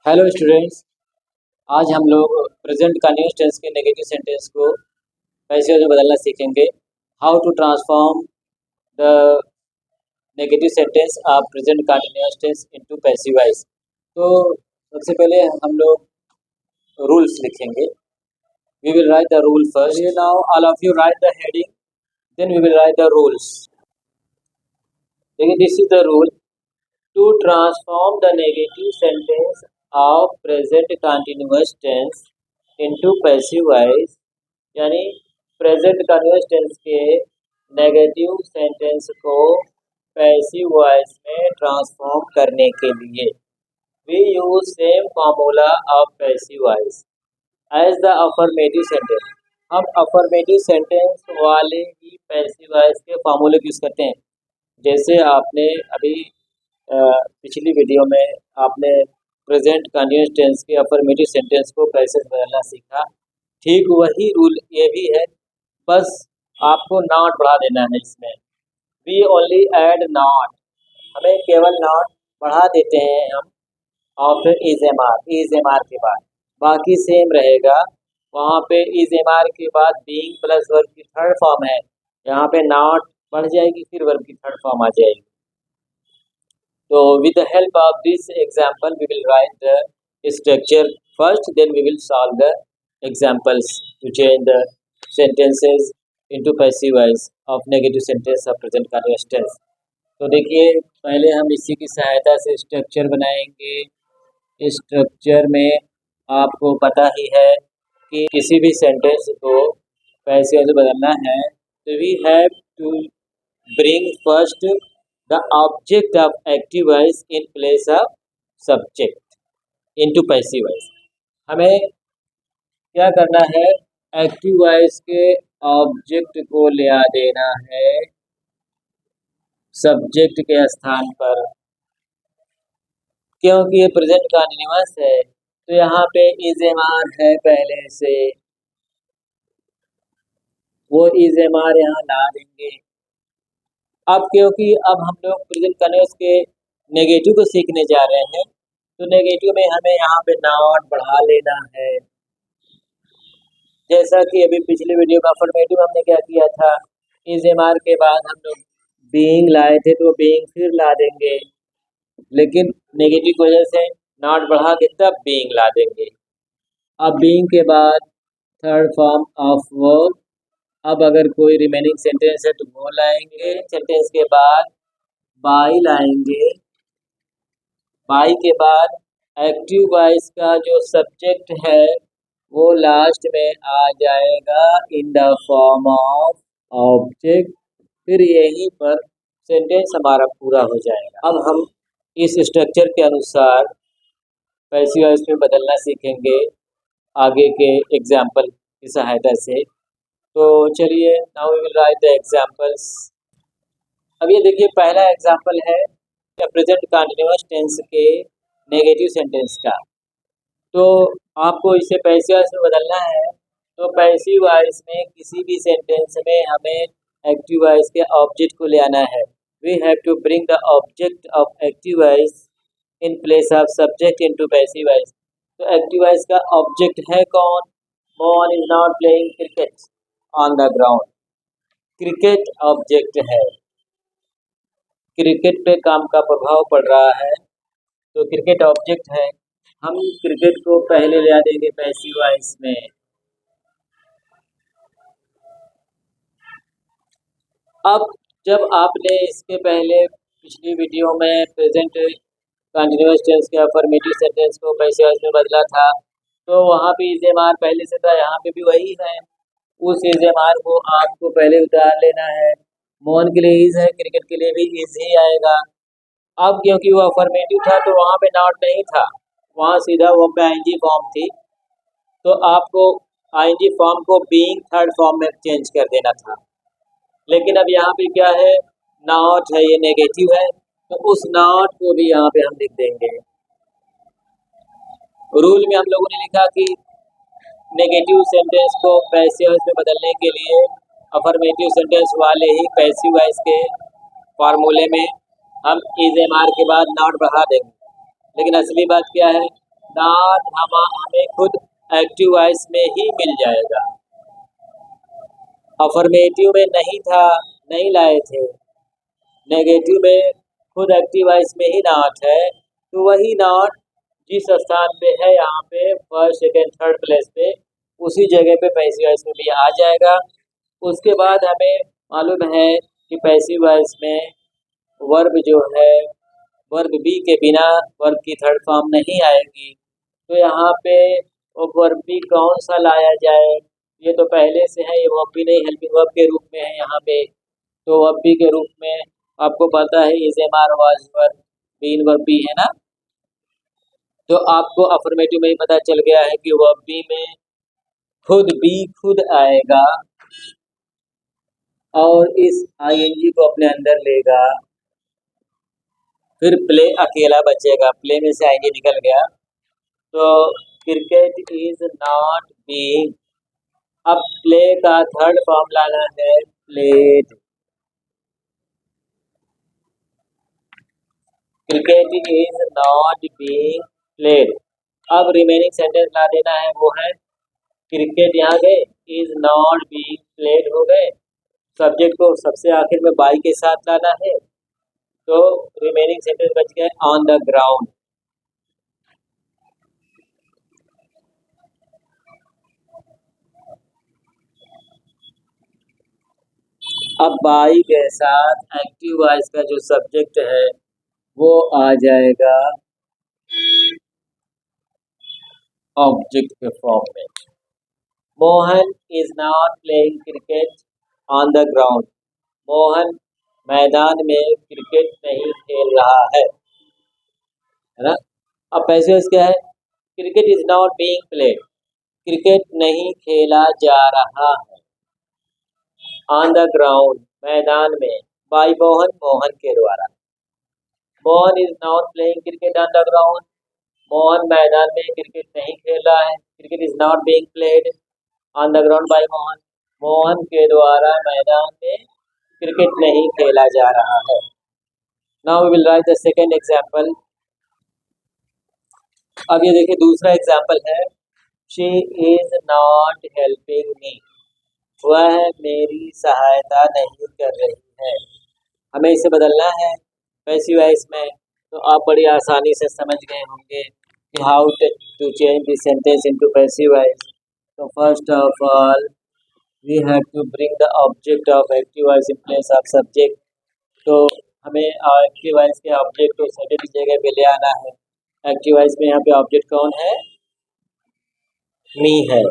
Hello students. आज हम लोग प्रेजेंट कंटिन्यूअस टेंस के नेगेटिव सेंटेंस को पैसिव में बदलना सीखेंगे। How to transform the negative sentence of present continuous tense into passive voice. तो सबसे पहले हम लोग रूल्स लिखेंगे। We will write the rule first. Now all of you write the heading, then we will write the rules. देखिए, this is the rule to transform the negative sentence of present continuous tense into passive voice, यानी present continuous tense के negative sentence को passive voice में transform करने के लिए we use same formula of passive voice as the affirmative sentence. हम affirmative sentence वाले ही पैसिव वॉइस के फॉर्मूले यूज करते हैं। जैसे आपने अभी पिछली वीडियो में आपने प्रेजेंट कंटिन्यूअस टेंस के अफर्मेटिव सेंटेंस को कैसे बदलना सीखा, ठीक वही रूल ये भी है, बस आपको नॉट बढ़ा देना है। इसमें वी ओनली ऐड नॉट, हमें केवल नॉट बढ़ा देते हैं हम आफ्टर इज एम आर के बाद, बाकी सेम रहेगा। वहाँ पे इज एम आर के बाद बीइंग प्लस वर्ब की थर्ड फॉर्म है, यहाँ पे नॉट बढ़ जाएगी, फिर वर्ब की थर्ड फॉर्म आ जाएगी। तो with the help of this example we will write the structure first, then we will solve the examples to change the sentences into passive voice of negative sentence of present continuous tense। तो देखिए, पहले हम इसी की सहायता से structure बनाएंगे। इस स्ट्रक्चर में आपको पता ही है कि किसी भी सेंटेंस को पैसिव से बदलना है तो we have to bring first the object of active voice in place of subject into passive voice। हमें क्या करना है, एक्टिव वॉइस के ऑब्जेक्ट को ले आ देना है सब्जेक्ट के स्थान पर। क्योंकि ये प्रेजेंट कंटिन्यूअस है तो यहाँ पे इज एम आर है पहले से, वो इज एम आर यहाँ ला देंगे। अब क्योंकि अब हम लोग प्रेजेंट कंटिन्यूअस के नेगेटिव को सीखने जा रहे हैं तो नेगेटिव में हमें यहाँ पे नॉट बढ़ा लेना है। जैसा कि अभी पिछली वीडियो में अफर्मेटिव हमने क्या किया था, इज एम आर के बाद हम लोग बीइंग लाए थे तो बीइंग फिर ला देंगे, लेकिन नेगेटिव की वजह से नॉट बढ़ा के तब बीइंग ला देंगे। अब बीइंग के बाद थर्ड फॉर्म ऑफ वर्ब, अब अगर कोई रिमेनिंग सेंटेंस है तो वो लाएंगे। सेंटेंस के बाद बाई लाएंगे, बाई के बाद एक्टिव वॉइस का जो सब्जेक्ट है वो लास्ट में आ जाएगा in the form of object, फिर यहीं पर सेंटेंस हमारा पूरा हो जाएगा। अब हम इस स्ट्रक्चर के अनुसार पैसिव वॉइस में बदलना सीखेंगे आगे के एग्जाम्पल की सहायता से। तो चलिए, now we will write the examples. अब ये देखिए, पहला एग्जाम्पल है प्रेजेंट कंटिन्यूअस टेंस के नेगेटिव सेंटेंस का। तो आपको इसे पैसिव वॉइस में बदलना है तो पैसिव वॉइस में किसी भी सेंटेंस में हमें एक्टिव वॉइस के ऑब्जेक्ट को ले आना है। We have to bring the object of active voice in place of subject into passive voice. तो एक्टिव वॉइस का ऑब्जेक्ट है कौन? Mohan is not playing cricket on the ground. Cricket object है, क्रिकेट पे काम का प्रभाव पड़ रहा है तो क्रिकेट ऑब्जेक्ट है। हम क्रिकेट को पहले ले आ देंगे पैसिव वॉइस में। अब जब आपने इसके पहले पिछली वीडियो में प्रेजेंट कंटिन्यूअस टेंस के अफर्मेटिव सेंटेंस को पैसिव वॉइस में बदला था तो वहाँ पे इज एम आर पहले से था, यहाँ पे भी वही है। उस इज एम आर को आपको पहले उतार लेना है। मोहन के लिए इज है, क्रिकेट के लिए भी इज ही आएगा। अब क्योंकि वो अफर्मेटिव था तो वहाँ पे नॉट नहीं था, वहाँ सीधा वो पे आईएनजी फॉर्म थी, तो आपको आईएनजी फॉर्म को बीइंग थर्ड फॉर्म में चेंज कर देना था। लेकिन अब यहाँ पे क्या है, नॉट है, ये नेगेटिव है, तो उस नॉट को भी यहाँ पे हम लिख देंगे। रूल में हम लोगों ने लिखा कि नेगेटिव सेंटेंस को पैसिव वॉइस में बदलने के लिए अफर्मेटिव सेंटेंस वाले ही पैसिव वॉइस के फार्मूले में हम इज एम आर के बाद नॉट बढ़ा देंगे। लेकिन असली बात क्या है, नॉट हमें खुद एक्टिव वॉइस में ही मिल जाएगा। अफर्मेटिव में नहीं था, नहीं लाए थे। नेगेटिव में खुद एक्टिव वॉइस में ही नॉट है, तो वही नॉट जिस स्थान पे है यहाँ पे फर्स्ट सेकेंड थर्ड प्लेस पे, उसी जगह पे पैसिव वॉइस में भी आ जाएगा। उसके बाद हमें मालूम है कि पैसिव वॉइस में वर्ब जो है, वर्ब बी के बिना वर्ब की थर्ड फॉर्म नहीं आएगी। तो यहाँ पे वर्ब बी कौन सा लाया जाए? ये तो पहले से है, ये वर्ब बी नहीं हेल्पिंग वर्ब के रूप में है यहाँ पे। तो वर्ब बी के रूप में आपको पता है is am are was verb, been verb be है ना। तो आपको अफर्मेटिव में ही पता चल गया है कि वर्ब बी में खुद बी खुद आएगा और इस आईएनजी को अपने अंदर लेगा। फिर प्ले अकेला बचेगा, प्ले में से आईएनजी निकल गया, तो क्रिकेट इज नॉट बीइंग। अब प्ले का थर्ड फॉर्म लाना है, played. Cricket is not being played. अब रिमेनिंग सेंटेंस ला देना है, वो है क्रिकेट यहाँ गए, इज नॉट बीइंग प्लेड हो गए। सब्जेक्ट को सबसे आखिर में बाई के साथ लाना है, तो रिमेनिंग सेंटेंस बच गए ऑन द ग्राउंड। अब बाई के साथ एक्टिव वॉइस का जो सब्जेक्ट है वो आ जाएगा ऑब्जेक्ट के फॉर्म में। Mohan is not playing cricket on the ground. Mohan मैदान में क्रिकेट नहीं खेल रहा है ना। अब पैसे क्या है, cricket is not being played, cricket नहीं खेला जा रहा है। ऑन द ग्राउंड मैदान में, बाय मोहन मोहन के द्वारा। Mohan is not playing cricket on the ground, Mohan मैदान में क्रिकेट नहीं खेल रहा है। Cricket is not being played on the ground by Mohan, Mohan के द्वारा मैदान में क्रिकेट नहीं खेला जा रहा है। Now we will write the second example. अब ये देखिए दूसरा एग्जाम्पल है, she is not helping me. वह मेरी सहायता नहीं कर रही है। हमें इसे बदलना है पैसिव वॉइस में, तो आप बड़ी आसानी से समझ गए होंगे कि how to change this sentence into passive voice. तो first of all we have to bring the object of active voice in place of subject. तो हमें एक्टिव वॉइस के ऑब्जेक्ट को सब्जेक्ट की जगह पे ले आना है। एक्टिव वॉइस में यहाँ पे ऑब्जेक्ट कौन है? मी है।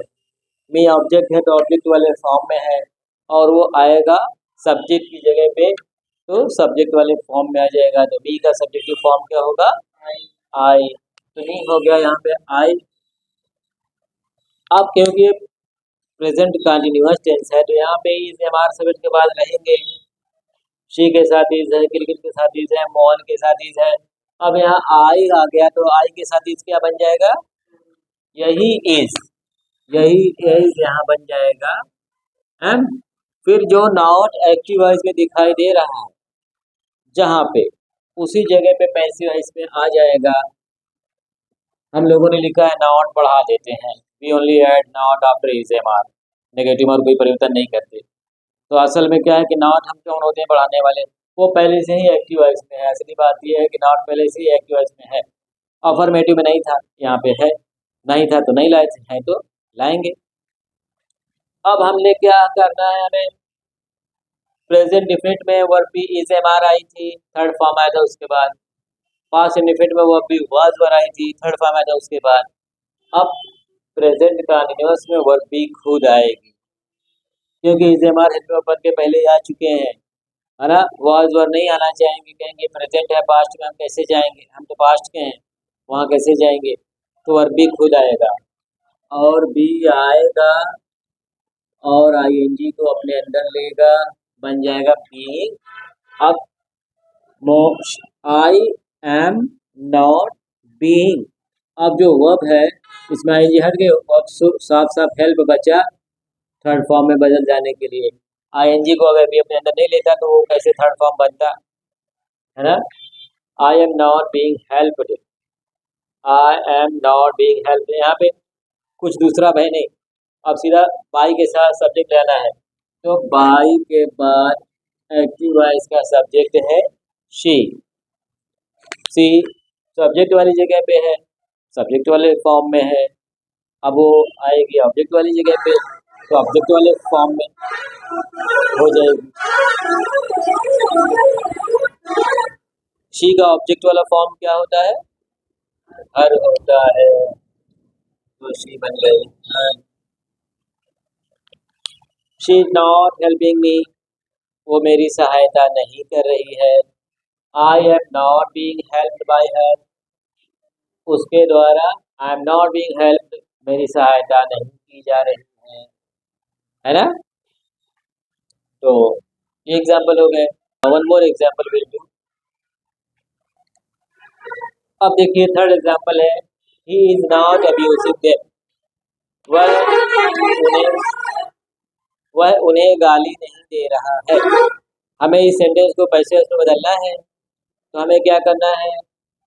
मी ऑब्जेक्ट है तो ऑब्जेक्ट वाले फॉर्म में है, और वो आएगा सब्जेक्ट की जगह पे, तो सब्जेक्ट वाले फॉर्म में आ जाएगा। तो बी का सब्जेक्टिव फॉर्म क्या होगा? आई। तो मी हो गया यहाँ पे आई। अब क्योंकि प्रेजेंट कंटिन्यूअस टेंस है, तो यहाँ पे इज एम आर सब्जेक्ट के बाद रहेंगे। शी के साथ इज है, क्रिकेट के साथ इज है, मोहन के साथ इज है। अब यहाँ आई आ गया, तो आई के साथ इज क्या बन जाएगा? यही इज, यही इज यहाँ बन जाएगा। एंड फिर जो नॉट एक्टिव वॉइस में दिखाई दे रहा है जहाँ पे, उसी जगह पे पैसिव वॉइस में आ जाएगा। हम लोगों ने लिखा है नॉट बढ़ा देते हैं, we only add not after is am are, negative और कोई परिवर्तन नहीं करते। तो असल में क्या है कि नॉट हम कौन होते हैं? बढ़ाने वाले। वो पहले से ही एक्टिव वॉइस में है। असली बात ये है कि नॉट पहले से ही एक्टिव वॉइस में है। अफर्मेटिव में नहीं था, यहाँ पे है। नहीं था तो नहीं लाए थे, हैं तो लाएंगे। अब हमने क्या करना है, हमें प्रेजेंट डिफिनिट में verb be is am are आई थी, थर्ड फॉर्म आया था उसके बाद। पास्ट इंडिफिनिट में वर्ब बी वाज वर आई थी, थर्ड फॉर्म आया था उसके बाद। अब प्रेजेंट कंटीन्यूअस में वर्ब बी खुद आएगी, क्योंकि इज एम आर हेल्प के पहले आ चुके हैं, है ना। वाज वर नहीं आना चाहेंगे, कहेंगे प्रेजेंट है, पास्ट में हम कैसे जाएंगे? हम तो पास्ट के हैं, वहाँ कैसे जाएंगे? तो वर्ब बी खुद आएगा, और बी आएगा और आईएनजी को अपने अंदर लेगा, बन जाएगा बीइंग। अब आई एम नॉट बीइंग, अब जो वर्ब है इसमें आईएनजी हट गए, अब साफ साफ हेल्प बचा थर्ड फॉर्म में बदल जाने के लिए। आईएनजी को अगर भी अपने अंदर नहीं लेता तो वो कैसे थर्ड फॉर्म बनता, है ना। आई am not being helped, I am not being help, यहाँ पे कुछ दूसरा है नहीं, अब सीधा बाई के साथ सब्जेक्ट लेना है। तो बाई के बाद एक्टिव वॉइस का सब्जेक्ट है शी। सी सब्जेक्ट वाली जगह पे है, सब्जेक्ट वाले फॉर्म में है। अब वो आएगी ऑब्जेक्ट वाली जगह पे, तो ऑब्जेक्ट वाले फॉर्म में हो जाएगी। शी का ऑब्जेक्ट वाला फॉर्म क्या होता है? हर होता है, तो शी बन गई her. She is not helping me, वो मेरी सहायता नहीं कर रही है। I am not being helped by her, उसके द्वारा I am not being helped, मेरी सहायता नहीं की जा रही है ना। तो ये एग्जाम्पल हो गए। One more example will do. अब देखिए थर्ड एग्जाम्पल है, he is not abusing them, उन्हें वह उन्हें गाली नहीं दे रहा है। हमें इस सेंटेंस को पैसे में बदलना है, तो हमें क्या करना है?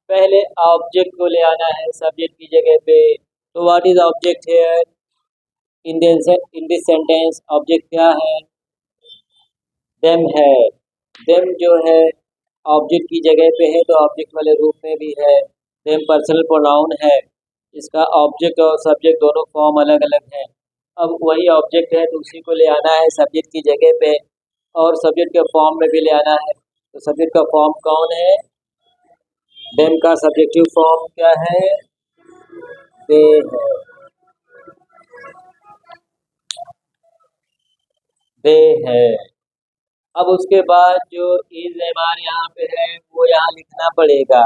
पहले ऑब्जेक्ट को ले आना है सब्जेक्ट की जगह पे। तो what is object here in this sentence? Object क्या है? देम है। देम जो है ऑब्जेक्ट की जगह पे है, तो ऑब्जेक्ट वाले रूप में भी है। देम पर्सनल प्रोनाउन है, इसका ऑब्जेक्ट और सब्जेक्ट दोनों फॉर्म अलग अलग हैं। अब वही ऑब्जेक्ट है तो उसी को ले आना है सब्जेक्ट की जगह पे, और सब्जेक्ट के फॉर्म में भी ले आना है। तो सब्जेक्ट का फॉर्म कौन है? देम का सब्जेक्टिव फॉर्म क्या है? दे है। दे है। अब उसके बाद जो इज एम आर यहाँ पे है वो यहाँ लिखना पड़ेगा।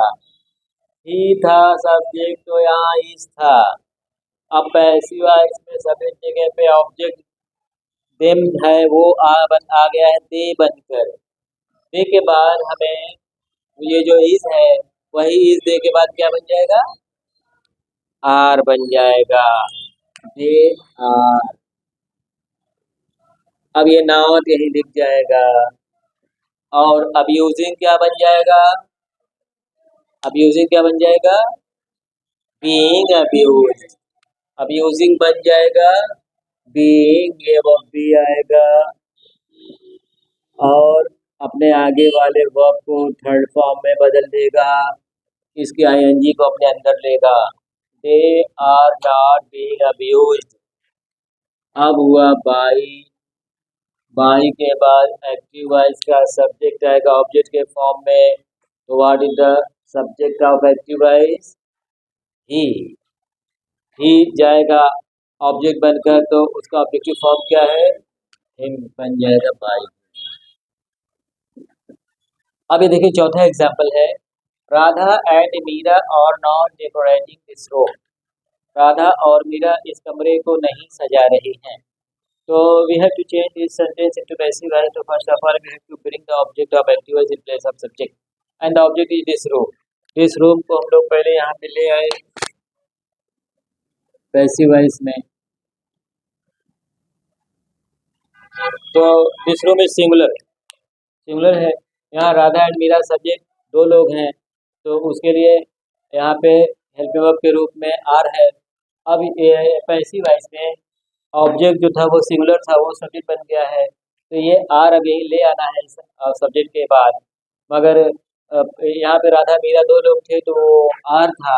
ही था सब्जेक्ट, तो यहाँ इज था। अब पैसिव वॉइस में सब्जेक्ट जगह पे ऑब्जेक्ट देम है, वो आ गया है दे बनकर। दे के बाद हमें ये जो इज है वही इज दे के बाद क्या बन जाएगा? आर बन जाएगा। They are. अब ये नॉट यही लिख जाएगा, और अब्यूजिंग क्या बन जाएगा? अब्यूजिंग क्या बन जाएगा? Being abuse. अब्यूजिंग बन जाएगा बीइंग, ये वर्ब भी आएगा, और अपने आगे वाले वर्ब को थर्ड फॉर्म में बदल देगा, इसकी आईएनजी को अपने अंदर लेगा। They are not being abused. अब हुआ बाई। बाई के बाद एक्टिव वॉइस का सब्जेक्ट आएगा ऑब्जेक्ट के फॉर्म में। तो what is the subject of active voice? He. He जाएगा ऑब्जेक्ट बनकर, तो उसका ऑब्जेक्टिव फॉर्म क्या है? हिम बन जाएगा बाई। अब ये देखिए चौथा एग्जाम्पल है, Radha and Meera are not decorating this room. Radha और मीरा इस कमरे को नहीं सजा रही हैं। तो we have to change this sentence into passive voice. तो first of all we have to bring the object of active voice in place of subject, and the object is this room. इस room को हम लोग पहले यहाँ पे ले आए पैसिव वॉइस में। तो this room is singular, singular है। यहाँ राधा एंड मीरा सब्जेक्ट दो लोग हैं, तो उसके लिए यहाँ पे हेल्पिंग वर्ब के रूप में आर है। अब पैसिव वॉइस में ऑब्जेक्ट जो था वो सिंगुलर था, वो सब्जेक्ट बन गया है, तो ये आर अब यही ले आना है सब्जेक्ट के बाद। मगर यहाँ पे राधा मीरा दो लोग थे तो वो आर था,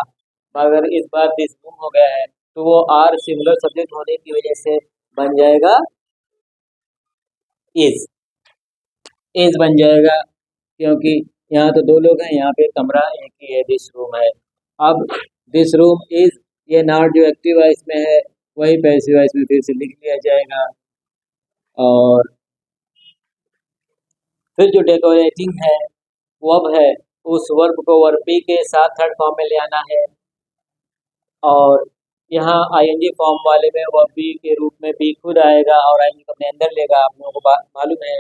मगर इस बार दिस रूम हो गया है, तो वो आर सिंगुलर सब्जेक्ट होने की वजह से बन जाएगा इज। इज बन जाएगा क्योंकि यहाँ तो दो लोग हैं, यहाँ पे कमरा एक ही है, दिस रूम है। अब दिस रूम इज, ये नॉट जो एक्टिव वॉइस में है वही पैसिव वॉइस में फिर से लिख लिया जाएगा। और फिर जो डेकोरेटिंग है वर्ब है, उस वर्ब को वर्ब बी के साथ थर्ड फॉर्म में ले आना है, और यहाँ आईएनजी फॉर्म वाले में वर्ब बी के रूप में बी खुद आएगा और आईएनजी को अपने अंदर लेगा, आप लोगों को मालूम है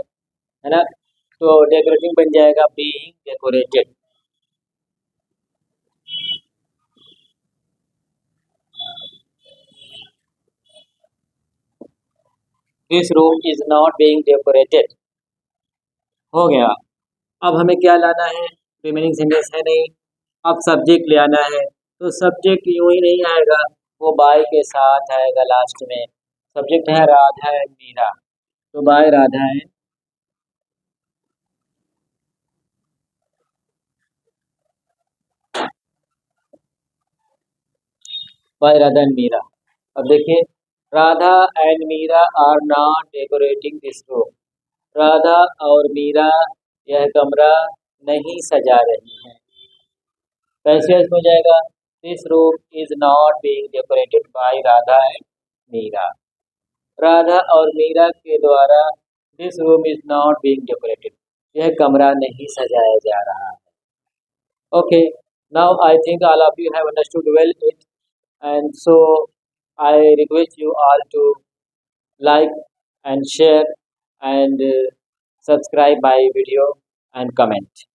ना। तो डेकोरेटिंग बन जाएगा being decorated. This room is not being decorated हो गया। अब हमें क्या लाना है? रिमेनिंग सेंटेंस है नहीं, अब सब्जेक्ट ले आना है। तो सब्जेक्ट यूं ही नहीं आएगा, वो बाय के साथ आएगा लास्ट में। सब्जेक्ट है राधा एंड मीरा, तो बाय राधा एंड मीरा। अब देखिए, Radha and Meera are not decorating this room. Radha और मीरा यह कमरा नहीं सजा रही हैं। कैसे हो जाएगा? This room is not being decorated by Radha and Meera. Radha और मीरा के द्वारा this room is not being decorated, यह कमरा नहीं सजाया जा रहा है। Okay, now I think all of you have understood well it, and so I request you all to like and share and subscribe my video and comment.